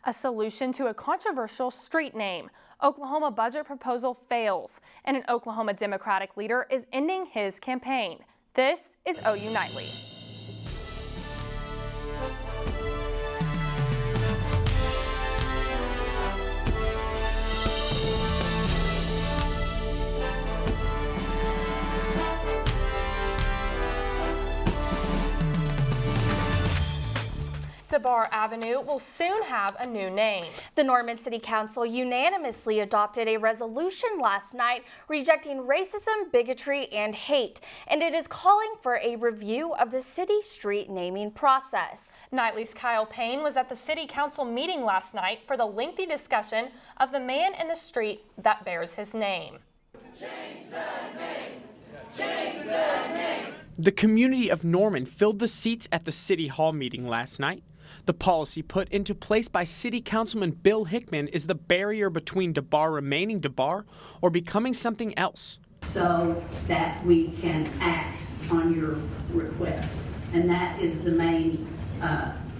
A solution to a controversial street name. Oklahoma budget proposal fails, and an Oklahoma Democratic leader is ending his campaign. This is OU Nightly. DeBar Avenue will soon have a new name. The Norman City Council unanimously adopted a resolution last night rejecting racism, bigotry, and hate, and it is calling for a review of the city street naming process. Nightly's Kyle Payne was at the City Council meeting last night for the lengthy discussion of the man in the street that bears his name. Change the name! Change the name! The community of Norman filled the seats at the City Hall meeting last night. The policy put into place by City Councilman Bill Hickman is the barrier between DeBar remaining DeBar or becoming something else. So that we can act on your request. And that is the main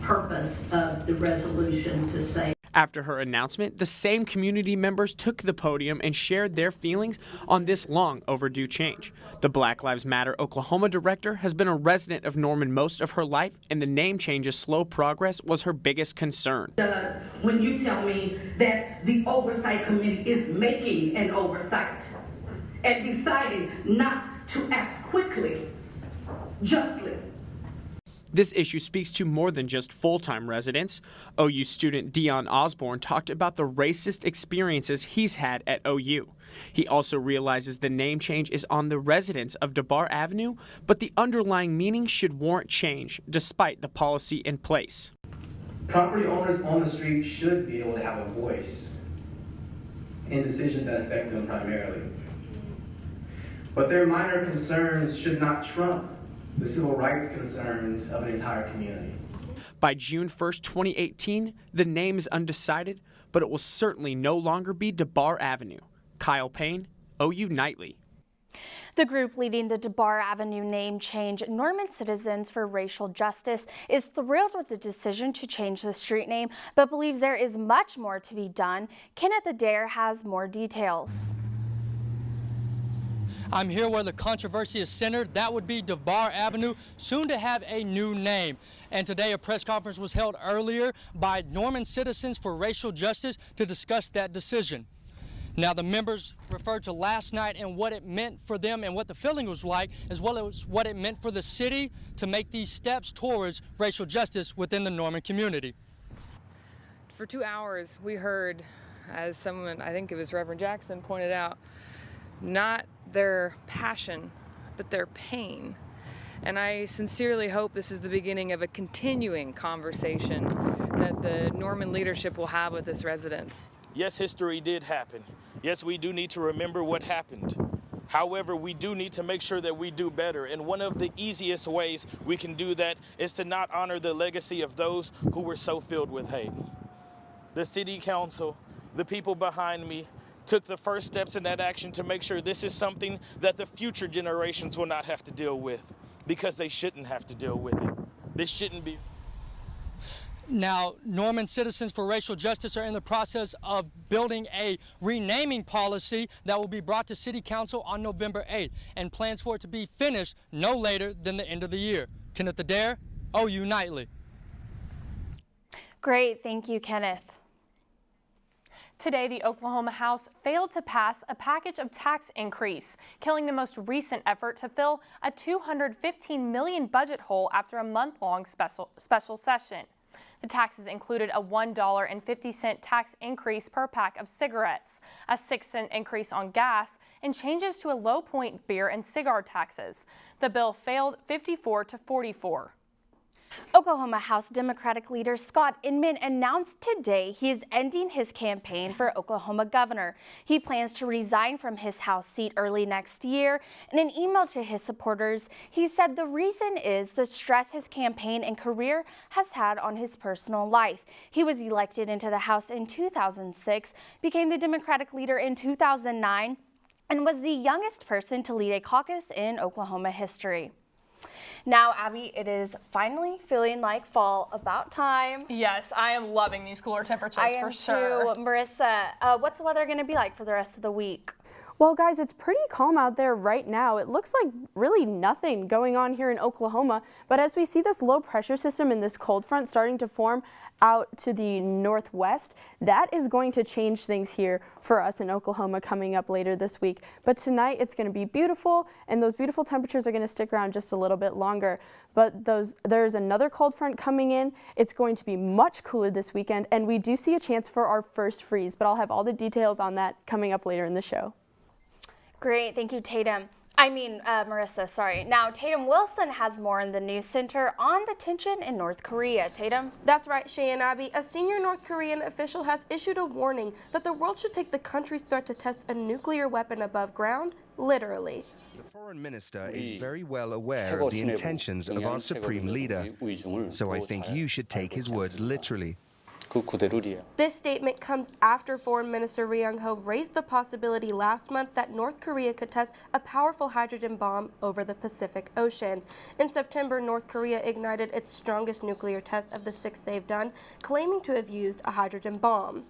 purpose of the resolution, to say. After her announcement, the same community members took the podium and shared their feelings on this long overdue change. The Black Lives Matter Oklahoma director has been a resident of Norman most of her life, and the name change's slow progress was her biggest concern. When you tell me that the oversight committee is making an oversight and deciding not to act quickly, justly. This issue speaks to more than just full-time residents. OU student Dion Osborne talked about the racist experiences he's had at OU. He also realizes the name change is on the residents of DeBar Avenue, but the underlying meaning should warrant change despite the policy in place. Property owners on the street should be able to have a voice in decisions that affect them primarily. But their minor concerns should not trump the civil rights concerns of an entire community. By June 1st, 2018, the name is undecided, but it will certainly no longer be DeBar Avenue. Kyle Payne, OU Nightly. The group leading the DeBar Avenue name change, Norman Citizens for Racial Justice, is thrilled with the decision to change the street name, but believes there is much more to be done. Kenneth Adair has more details. I'm here where the controversy is centered. That would be DeBar Avenue, soon to have a new name. And today a press conference was held earlier by Norman Citizens for Racial Justice to discuss that decision. Now, the members referred to last night and what it meant for them and what the feeling was like, as well as what it meant for the city to make these steps towards racial justice within the Norman community. For 2 hours, we heard, as someone, I think it was Reverend Jackson, pointed out, not their passion, but their pain. And I sincerely hope this is the beginning of a continuing conversation that the Norman leadership will have with its residents. Yes, history did happen. Yes, we do need to remember what happened. However, we do need to make sure that we do better. And one of the easiest ways we can do that is to not honor the legacy of those who were so filled with hate. The city council, the people behind me, took the first steps in that action to make sure this is something that the future generations will not have to deal with, because they shouldn't have to deal with it. This shouldn't be. Now, Norman Citizens for Racial Justice are in the process of building a renaming policy that will be brought to City Council on November 8th, and plans for it to be finished no later than the end of the year. Kenneth Adair, OU Nightly. Great, thank you, Kenneth. Today, the Oklahoma House failed to pass a package of tax increase, killing the most recent effort to fill a $215 million budget hole after a month-long special session. The taxes included a $1.50 tax increase per pack of cigarettes, a 6-cent increase on gas, and changes to a low-point beer and cigar taxes. The bill failed 54-44. Oklahoma House Democratic leader Scott Inman announced today he is ending his campaign for Oklahoma governor. He plans to resign from his House seat early next year. In an email to his supporters, he said the reason is the stress his campaign and career has had on his personal life. He was elected into the House in 2006, became the Democratic leader in 2009, and was the youngest person to lead a caucus in Oklahoma history. Now, Abby, it is finally feeling like fall, about time. Yes, I am loving these cooler temperatures for sure. I am too. Marissa, what's the weather going to be like for the rest of the week? Well, guys, it's pretty calm out there right now. It looks like really nothing going on here in Oklahoma, but as we see this low pressure system and this cold front starting to form out to the northwest, that is going to change things here for us in Oklahoma coming up later this week. But tonight it's going to be beautiful, and those beautiful temperatures are going to stick around just a little bit longer. But there's another cold front coming in. It's going to be much cooler this weekend, and we do see a chance for our first freeze, but I'll have all the details on that coming up later in the show. Great, thank you, Marissa, sorry. Now, Taitum Wilson has more in the news center on the tension in North Korea. Taitum? That's right, Shea and Abby. A senior North Korean official has issued a warning that the world should take the country's threat to test a nuclear weapon above ground literally. The foreign minister is very well aware of the intentions of our supreme leader, so I think you should take his words literally. This statement comes after Foreign Minister Ri Yong-ho raised the possibility last month that North Korea could test a powerful hydrogen bomb over the Pacific Ocean. In September, North Korea ignited its strongest nuclear test of the 6 they've done, claiming to have used a hydrogen bomb.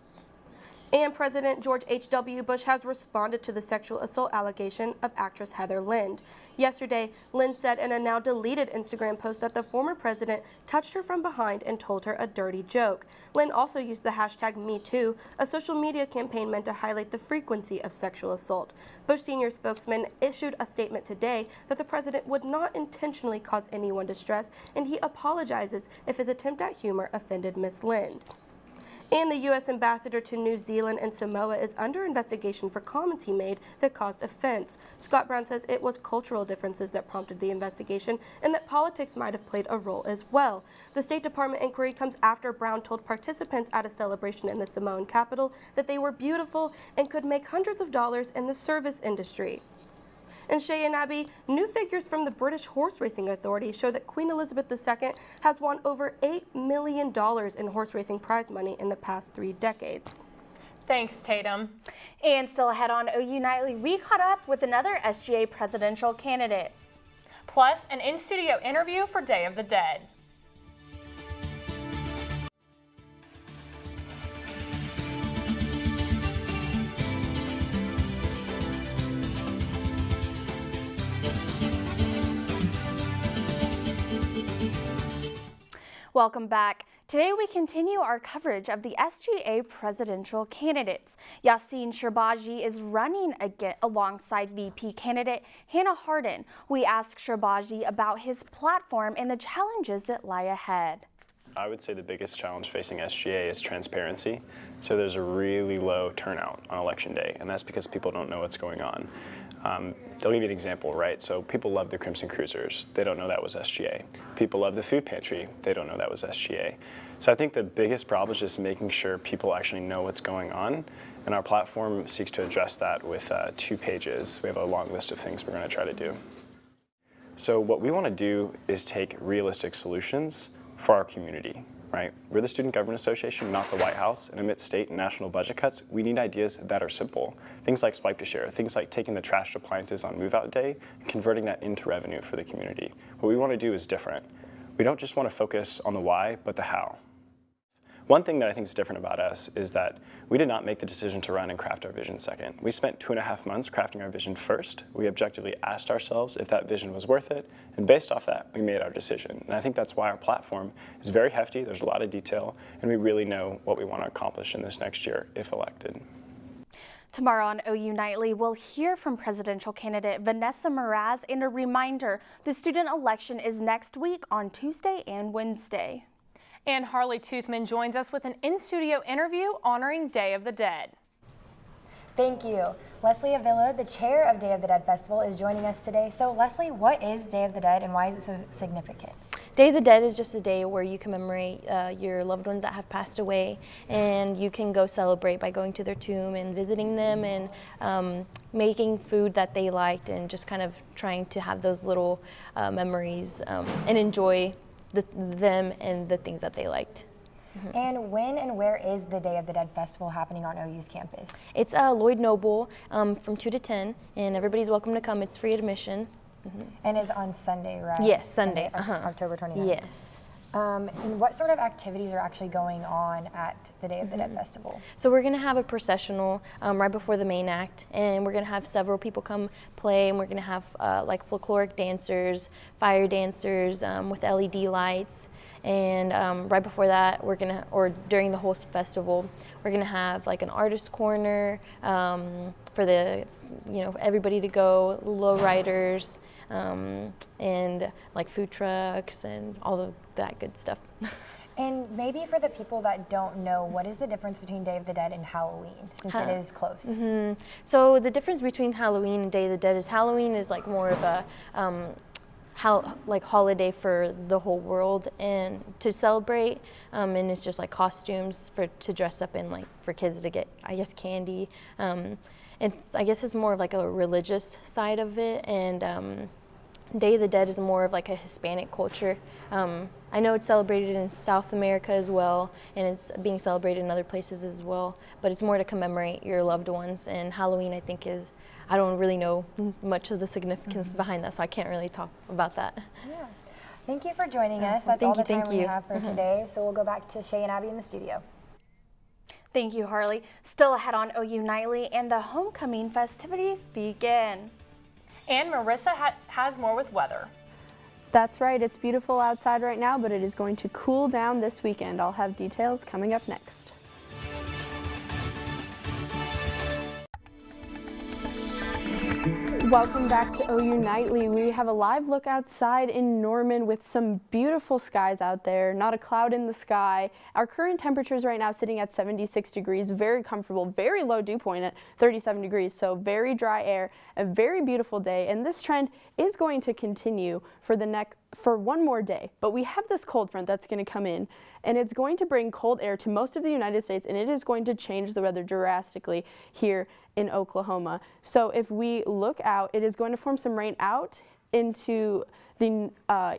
And President George H.W. Bush has responded to the sexual assault allegation of actress Heather Lind. Yesterday, Lind said in a now deleted Instagram post that the former president touched her from behind and told her a dirty joke. Lind also used the hashtag #MeToo, a social media campaign meant to highlight the frequency of sexual assault. Bush senior spokesman issued a statement today that the president would not intentionally cause anyone distress, and he apologizes if his attempt at humor offended Ms. Lind. And the U.S. ambassador to New Zealand and Samoa is under investigation for comments he made that caused offense. Scott Brown says it was cultural differences that prompted the investigation and that politics might have played a role as well. The State Department inquiry comes after Brown told participants at a celebration in the Samoan capital that they were beautiful and could make hundreds of dollars in the service industry. And Shea and Abby, new figures from the British Horse Racing Authority show that Queen Elizabeth II has won over $8 million in horse racing prize money in the past 3 decades. Thanks, Taitum. And still ahead on OU Nightly, we caught up with another SGA presidential candidate. Plus, an in-studio interview for Day of the Dead. Welcome back. Today we continue our coverage of the SGA presidential candidates. Yassine Sherbaji is running again alongside VP candidate Hannah Hardin. We asked Sherbaji about his platform and the challenges that lie ahead. I would say the biggest challenge facing SGA is transparency. So there's a really low turnout on election day, and that's because people don't know what's going on. They'll give you an example, right? So people love the Crimson Cruisers. They don't know that was SGA. People love the food pantry. They don't know that was SGA. So I think the biggest problem is just making sure people actually know what's going on. And our platform seeks to address that with 2 pages. We have a long list of things we're going to try to do. So what we want to do is take realistic solutions for our community, right? We're the Student Government Association, not the White House, and amidst state and national budget cuts, we need ideas that are simple. Things like swipe to share, things like taking the trashed appliances on move-out day and converting that into revenue for the community. What we want to do is different. We don't just want to focus on the why, but the how. One thing that I think is different about us is that we did not make the decision to run and craft our vision second. We spent 2.5 months crafting our vision first. We objectively asked ourselves if that vision was worth it, and based off that, we made our decision. And I think that's why our platform is very hefty, there's a lot of detail, and we really know what we want to accomplish in this next year if elected. Tomorrow on OU Nightly, we'll hear from presidential candidate Vanessa Mraz, and a reminder, the student election is next week on Tuesday and Wednesday. And Harlee Toothman joins us with an in-studio interview honoring Day of the Dead. Thank you. Leslie Avila, the chair of Day of the Dead Festival, is joining us today. So Leslie, what is Day of the Dead and why is it so significant? Day of the Dead is just a day where you commemorate your loved ones that have passed away, and you can go celebrate by going to their tomb and visiting them and making food that they liked and just kind of trying to have those little memories and enjoy them and the things that they liked. Mm-hmm. And when and where is the Day of the Dead Festival happening on OU's campus? It's Lloyd Noble from 2 to 10, and everybody's welcome to come. It's free admission. And is on Sunday, right? Yes, Sunday. October 29th. Yes. And what sort of activities are actually going on at the Day of the Dead Festival? So we're going to have a processional right before the main act, and we're going to have several people come play, and we're going to have like folkloric dancers, fire dancers with LED lights. And right before that, we're gonna, or during the whole festival, we're gonna have like an artist corner for the, everybody to go, low riders, and like food trucks and all of that good stuff. And maybe for the people that don't know, what is the difference between Day of the Dead and Halloween, since it is close? So the difference between Halloween and Day of the Dead is Halloween is like more of a holiday for the whole world and to celebrate, and it's just like costumes to dress up in, like for kids to get, I guess, candy, and I guess it's more of like a religious side of it, and Day of the Dead is more of like a Hispanic culture. I know it's celebrated in South America as well, and it's being celebrated in other places as well, but it's more to commemorate your loved ones, and Halloween I think is, I don't really know much of the significance behind that, so I can't really talk about that. Yeah. Thank you for joining us. That's all the time we have for Mm-hmm. today. So we'll go back to Shea and Abby in the studio. Thank you, Harlee. Still ahead on OU Nightly, and the homecoming festivities begin. And Marisa has more with weather. That's right, it's beautiful outside right now, but it is going to cool down this weekend. I'll have details coming up next. Welcome back to OU Nightly. We have a live look outside in Norman with some beautiful skies out there, not a cloud in the sky. Our current temperatures right now sitting at 76 degrees, very comfortable, very low dew point at 37 degrees, so very dry air, a very beautiful day, and this trend is going to continue for one more day. But we have this cold front that's going to come in, and it's going to bring cold air to most of the United States, and it is going to change the weather drastically here in Oklahoma. So if we look out, it is going to form some rain out into the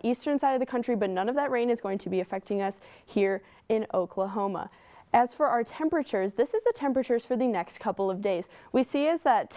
eastern side of the country, but none of that rain is going to be affecting us here in Oklahoma. As for our temperatures, this is the temperatures for the next couple of days. We see as that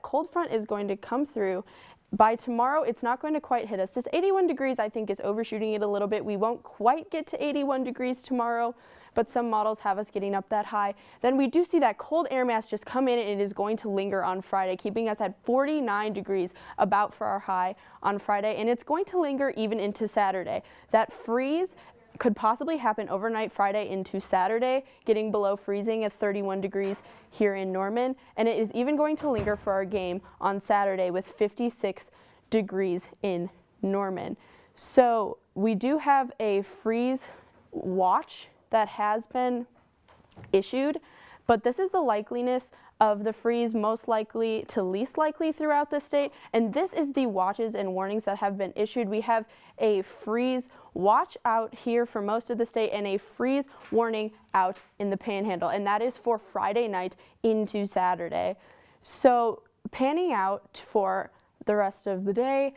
cold front is going to come through, by tomorrow, it's not going to quite hit us. This 81 degrees, I think, is overshooting it a little bit. We won't quite get to 81 degrees tomorrow, but some models have us getting up that high. Then we do see that cold air mass just come in, and it is going to linger on Friday, keeping us at 49 degrees about for our high on Friday, and it's going to linger even into Saturday. That freeze could possibly happen overnight Friday into Saturday, getting below freezing at 31 degrees here in Norman, and it is even going to linger for our game on Saturday with 56 degrees in Norman. So we do have a freeze watch that has been issued, but this is the likeliness of the freeze most likely to least likely throughout the state, and this is the watches and warnings that have been issued. We have a freeze watch out here for most of the state and a freeze warning out in the Panhandle, and that is for Friday night into Saturday. So panning out for the rest of the day,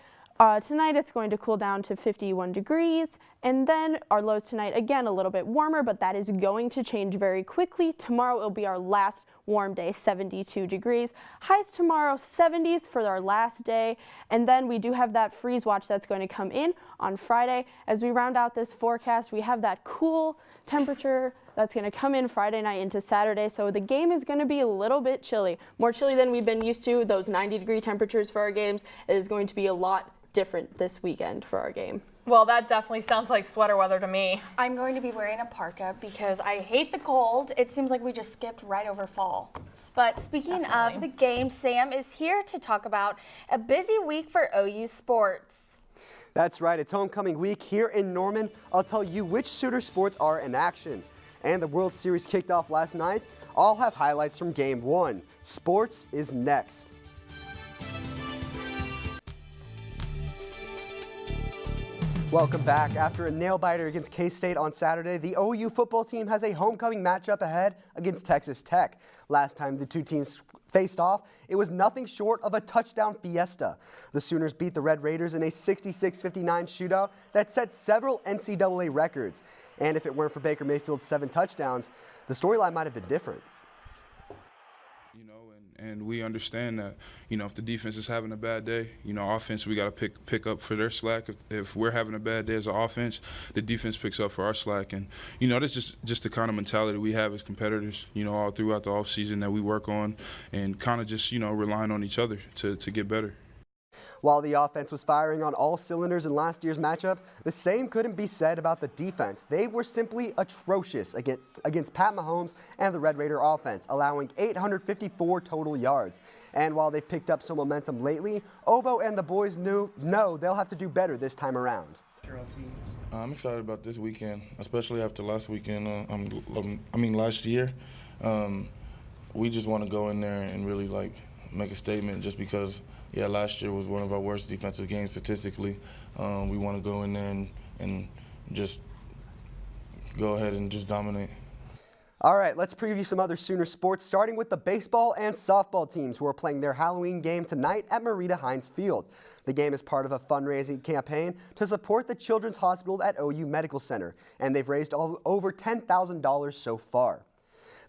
tonight it's going to cool down to 51 degrees, and then our lows tonight again a little bit warmer, but that is going to change very quickly. Tomorrow will be our last warm day, 72 degrees. Highs tomorrow, 70s for our last day, and then we do have that freeze watch that's going to come in on Friday. As we round out this forecast, we have that cool temperature that's going to come in Friday night into Saturday, so the game is going to be a little bit chilly. More chilly than we've been used to. Those 90-degree temperatures for our games is going to be a lot different this weekend for our game. Well, that definitely sounds like sweater weather to me. I'm going to be wearing a parka because I hate the cold. It seems like we just skipped right over fall. But speaking of the game, Sam is here to talk about a busy week for OU sports. That's right, it's homecoming week here in Norman. I'll tell you which Sooner sports are in action. And the World Series kicked off last night. I'll have highlights from Game 1. Sports is next. Welcome back. After a nail-biter against K-State on Saturday, the OU football team has a homecoming matchup ahead against Texas Tech. Last time the two teams faced off, it was nothing short of a touchdown fiesta. The Sooners beat the Red Raiders in a 66-59 shootout that set several NCAA records. And if it weren't for Baker Mayfield's 7 touchdowns, the storyline might have been different. You know, And we understand that, if the defense is having a bad day, offense, we got to pick up for their slack. If we're having a bad day as an offense, the defense picks up for our slack. And, that's just the kind of mentality we have as competitors, all throughout the offseason that we work on and kind of just, relying on each other to get better. While the offense was firing on all cylinders in last year's matchup, the same couldn't be said about the defense. They were simply atrocious against Pat Mahomes and the Red Raider offense, allowing 854 total yards. And while they've picked up some momentum lately, Obo and the boys know they'll have to do better this time around. I'm excited about this weekend, especially after last weekend. Last year. We just want to go in there and really make a statement just because, last year was one of our worst defensive games statistically. We want to go in there and just go ahead and just dominate. All right, let's preview some other Sooner sports, starting with the baseball and softball teams who are playing their Halloween game tonight at Marita Hines Field. The game is part of a fundraising campaign to support the Children's Hospital at OU Medical Center, and they've raised over $10,000 so far.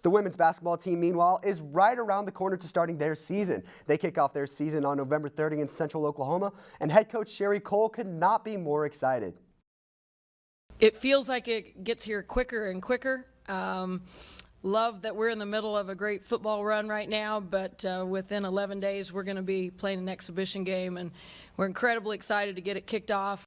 The women's basketball team, meanwhile, is right around the corner to starting their season. They kick off their season on November 3rd against Central Oklahoma, and head coach Sherry Cole could not be more excited. It feels like it gets here quicker and quicker. Love that we're in the middle of a great football run right now, but within 11 days we're going to be playing an exhibition game, and we're incredibly excited to get it kicked off.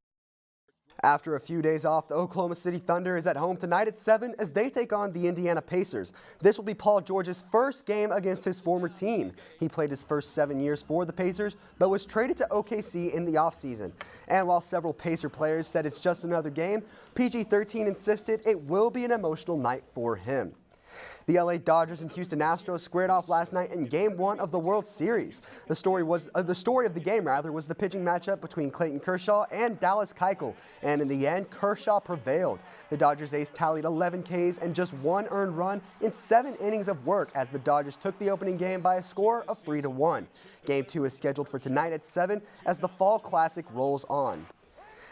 After a few days off, the Oklahoma City Thunder is at home tonight at 7 as they take on the Indiana Pacers. This will be Paul George's first game against his former team. He played his first 7 years for the Pacers, but was traded to OKC in the offseason. And while several Pacer players said it's just another game, PG-13 insisted it will be an emotional night for him. The LA Dodgers and Houston Astros squared off last night in Game 1 of the World Series. The story of the game was the pitching matchup between Clayton Kershaw and Dallas Keuchel, and in the end, Kershaw prevailed. The Dodgers ace tallied 11 Ks and just 1 earned run in 7 innings of work as the Dodgers took the opening game by a score of 3-1. Game 2 is scheduled for tonight at 7 as the Fall Classic rolls on.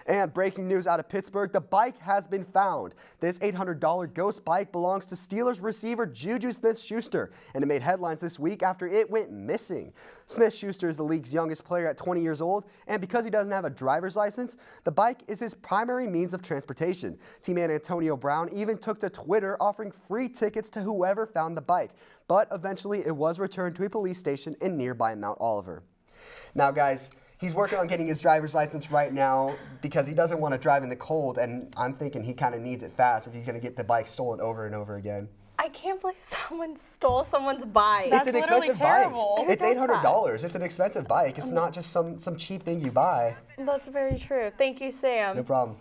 And breaking news out of Pittsburgh, the bike has been found. This $800 ghost bike belongs to Steelers receiver Juju Smith-Schuster, and it made headlines this week after it went missing. Smith-Schuster is the league's youngest player at 20 years old, and because he doesn't have a driver's license, the bike is his primary means of transportation. Teammate Antonio Brown even took to Twitter offering free tickets to whoever found the bike, but eventually it was returned to a police station in nearby Mount Oliver. Now, guys, he's working on getting his driver's license right now because he doesn't want to drive in the cold, and I'm thinking he kind of needs it fast if he's going to get the bike stolen over and over again. I can't believe someone stole someone's bike. It's an expensive bike. It's $800. That? It's an expensive bike. It's not just some cheap thing you buy. That's very true. Thank you, Sam. No problem.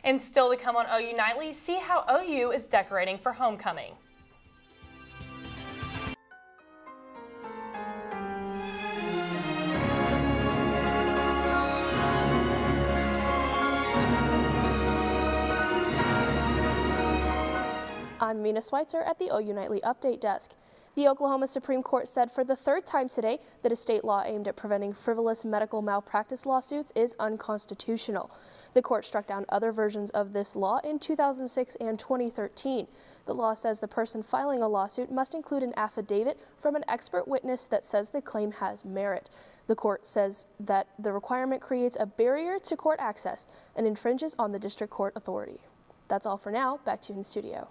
And still to come on OU Nightly, see how OU is decorating for homecoming. I'm Amina Switzer at the OU Nightly Update Desk. The Oklahoma Supreme Court said for the 3rd time today that a state law aimed at preventing frivolous medical malpractice lawsuits is unconstitutional. The court struck down other versions of this law in 2006 and 2013. The law says the person filing a lawsuit must include an affidavit from an expert witness that says the claim has merit. The court says that the requirement creates a barrier to court access and infringes on the district court authority. That's all for now. Back to you in studio.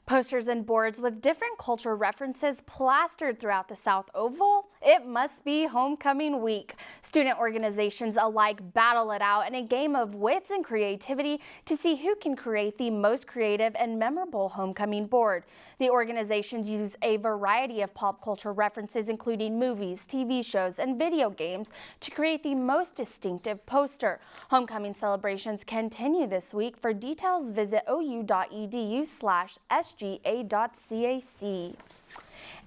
Posters and boards with different cultural references plastered throughout the South Oval. It must be homecoming week. Student organizations alike battle it out in a game of wits and creativity to see who can create the most creative and memorable homecoming board. The organizations use a variety of pop culture references, including movies, TV shows, and video games, to create the most distinctive poster. Homecoming celebrations continue this week. For details, visit ou.edu/sga.cac.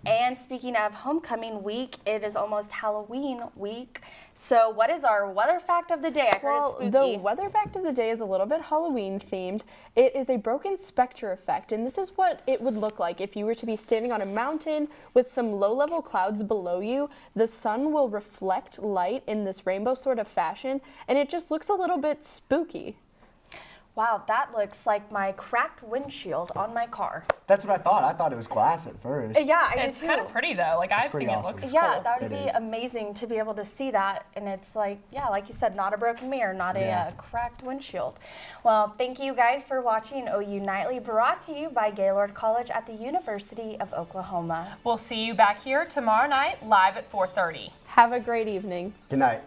And speaking of homecoming week, it is almost Halloween week. So what is our weather fact of the day? I heard it's spooky. The weather fact of the day is a little bit Halloween themed. It is a broken specter effect, and this is what it would look like if you were to be standing on a mountain with some low-level clouds below you. The sun will reflect light in this rainbow sort of fashion, and it just looks a little bit spooky. Wow, that looks like my cracked windshield on my car. That's what I thought. I thought it was glass at first. Yeah, I did It's too. kind of pretty though. Like, I think awesome. it looks Yeah, cool. that would It be is. amazing to be able to see that. And it's like, yeah, like you said, not a broken mirror, not a cracked windshield. Well, thank you guys for watching OU Nightly, brought to you by Gaylord College at the University of Oklahoma. We'll see you back here tomorrow night live at 4:30. Have a great evening. Good night.